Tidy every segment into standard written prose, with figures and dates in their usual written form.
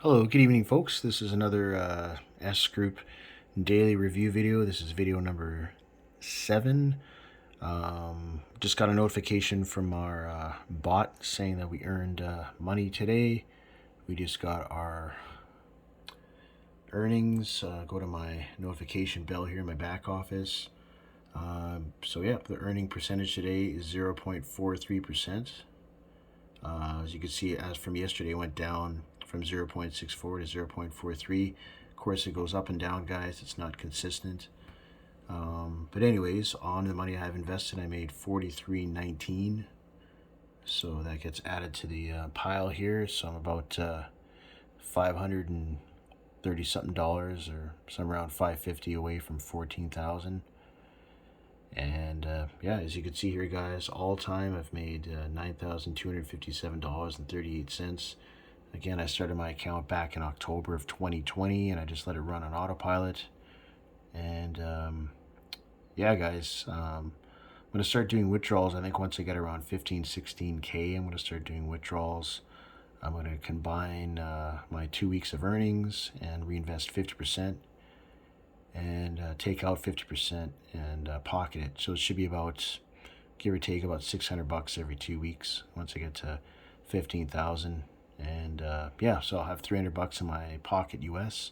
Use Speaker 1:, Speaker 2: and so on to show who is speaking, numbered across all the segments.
Speaker 1: Hello, good evening, folks. This is another S Group daily review video. This is video number 7. Just got a notification from our bot saying that we earned money today. We just got our earnings. Go to my notification bell here in my back office. So yeah, the earning percentage today is 0.43%. As you can see, as from yesterday, it went down from 0.64 to 0.43. Of course, it goes up and down, guys. It's not consistent. But anyways, on the money I have invested, I made $43.19. So that gets added to the pile here. So I'm about $530 something dollars, or somewhere around 550 away from 14,000. And yeah, as you can see here, guys, all time I've made $9,257.38. Again, I started my account back in October of 2020, and I just let it run on autopilot. And yeah, guys, I'm going to start doing withdrawals. I think once I get around 15, 16K, I'm going to start doing withdrawals. I'm going to combine my 2 weeks of earnings and reinvest 50%. And take out 50% and pocket it. So it should be about, give or take, about $600 every 2 weeks once I get to 15,000. And yeah, so I'll have $300 in my pocket US,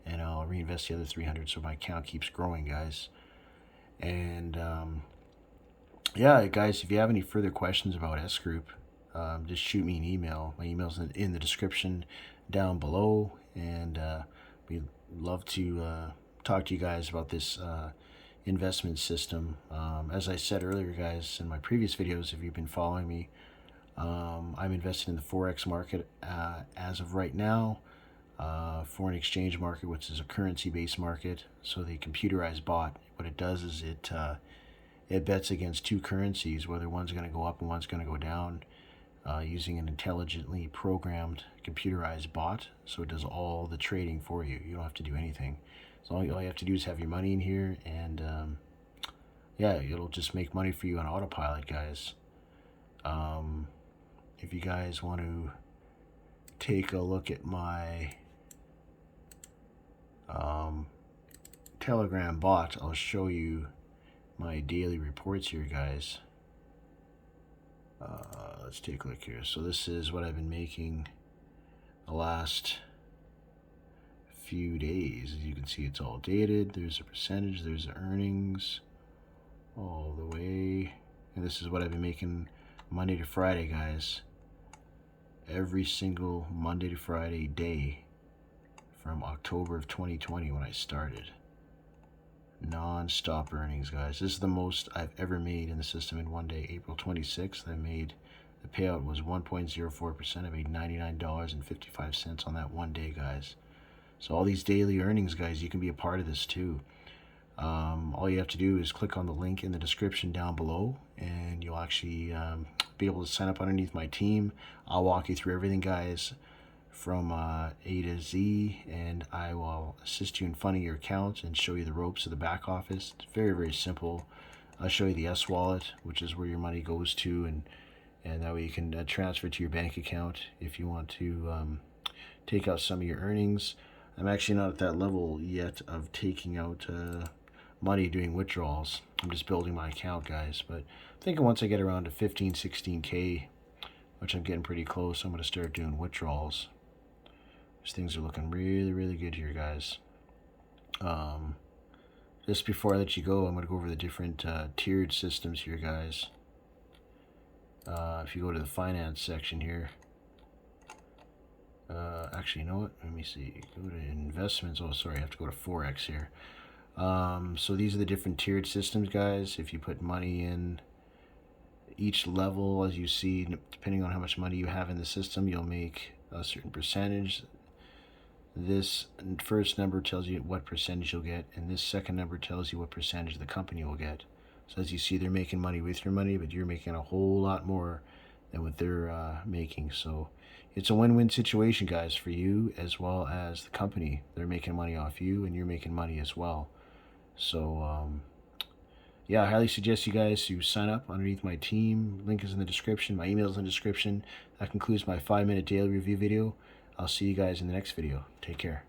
Speaker 1: and I'll reinvest the other 300 so my account keeps growing, guys. And yeah, guys, if you have any further questions about S Group, just shoot me an email. My email's in the description down below, and we'd love to talk to you guys about this investment system. As I said earlier, guys, in my previous videos, if you've been following me, I'm invested in the Forex market as of right now, foreign exchange market, which is a currency-based market. So the computerized bot, what it does is it bets against two currencies, whether one's going to go up and one's going to go down, using an intelligently programmed computerized bot. So it does all the trading for you. You don't have to do anything. So all you have to do is have your money in here, and yeah, it'll just make money for you on autopilot, guys. If you guys want to take a look at my Telegram bot, I'll show you my daily reports here, guys. Let's take a look here. So this is what I've been making the last few days. As you can see, it's all dated. There's a percentage, there's the earnings all the way, and this is what I've been making Monday to Friday, guys. Every single Monday to Friday day from October of 2020 when I started. Non-stop earnings, guys. This is the most I've ever made in the system in one day. April 26th, I made, the payout was 1.04%. I made $99.55 on that one day, guys. So all these daily earnings, guys, you can be a part of this too. All you have to do is click on the link in the description down below, and you'll actually be able to sign up underneath my team. I'll walk you through everything, guys, from A to Z, and I will assist you in funding your account and show you the ropes of the back office. It's very, very simple. I'll show you the S wallet, which is where your money goes to, and that way you can transfer to your bank account if you want to take out some of your earnings. I'm actually not at that level yet of taking out money doing withdrawals. I'm just building my account, guys, but I'm thinking once I get around to 15, 16K, which I'm getting pretty close, I'm going to start doing withdrawals. These things are looking really, really good here, guys. Just before I let you go, I'm going to go over the different tiered systems here, guys. If you go to the finance section here, actually, you know what? Let me see. Go to investments. Oh, sorry, I have to go to Forex here. So these are the different tiered systems, guys. If you put money in each level, as you see, depending on how much money you have in the system, you'll make a certain percentage. This first number tells you what percentage you'll get, and this second number tells you what percentage the company will get. So as you see, they're making money with your money, but you're making a whole lot more than what they're making. So it's a win-win situation, guys, for you as well as the company. They're making money off you, and you're making money as well. So yeah, I highly suggest you guys to sign up underneath my team. Link is in the description. My email is in the description. That concludes my 5-minute daily review video. I'll see you guys in the next video. Take care.